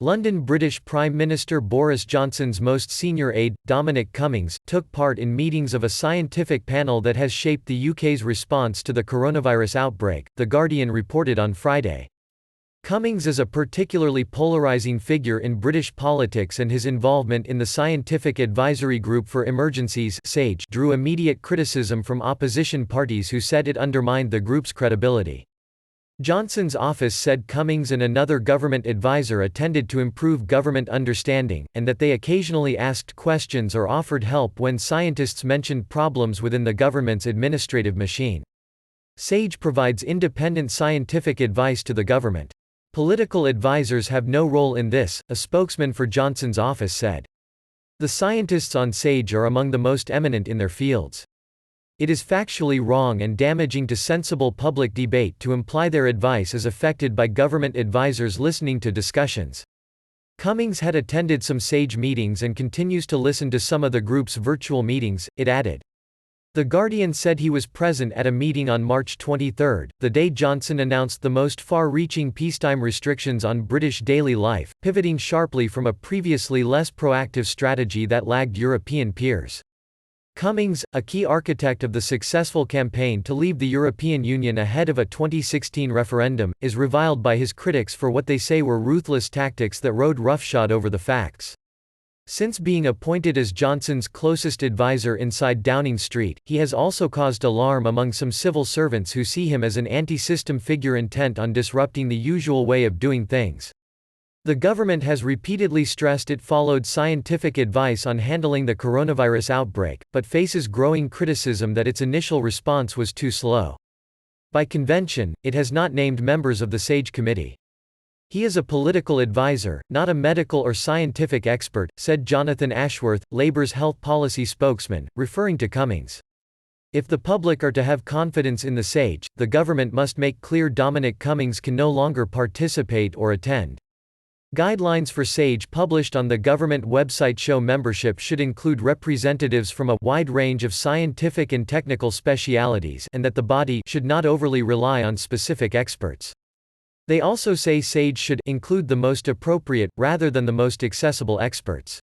London British Prime Minister Boris Johnson's most senior aide, Dominic Cummings, took part in meetings of a scientific panel that has shaped the UK's response to the coronavirus outbreak, The Guardian reported on Friday. Cummings is a particularly polarising figure in British politics, and his involvement in the Scientific Advisory Group for Emergencies (SAGE) drew immediate criticism from opposition parties who said it undermined the group's credibility. Johnson's office said Cummings and another government advisor attended to improve government understanding, and that they occasionally asked questions or offered help when scientists mentioned problems within the government's administrative machine. SAGE provides independent scientific advice to the government. Political advisors have no role in this, a spokesman for Johnson's office said. The scientists on SAGE are among the most eminent in their fields. It is factually wrong and damaging to sensible public debate to imply their advice is affected by government advisors listening to discussions. Cummings had attended some SAGE meetings and continues to listen to some of the group's virtual meetings, it added. The Guardian said he was present at a meeting on March 23, the day Johnson announced the most far-reaching peacetime restrictions on British daily life, pivoting sharply from a previously less proactive strategy that lagged European peers. Cummings, a key architect of the successful campaign to leave the European Union ahead of a 2016 referendum, is reviled by his critics for what they say were ruthless tactics that rode roughshod over the facts. Since being appointed as Johnson's closest advisor inside Downing Street, he has also caused alarm among some civil servants who see him as an anti-system figure intent on disrupting the usual way of doing things. The government has repeatedly stressed it followed scientific advice on handling the coronavirus outbreak, but faces growing criticism that its initial response was too slow. By convention, it has not named members of the SAGE committee. He is a political advisor, not a medical or scientific expert, said Jonathan Ashworth, Labour's health policy spokesman, referring to Cummings. If the public are to have confidence in the SAGE, the government must make clear Dominic Cummings can no longer participate or attend. Guidelines for SAGE published on the government website show membership should include representatives from a wide range of scientific and technical specialities, and that the body should not overly rely on specific experts. They also say SAGE should include the most appropriate, rather than the most accessible experts.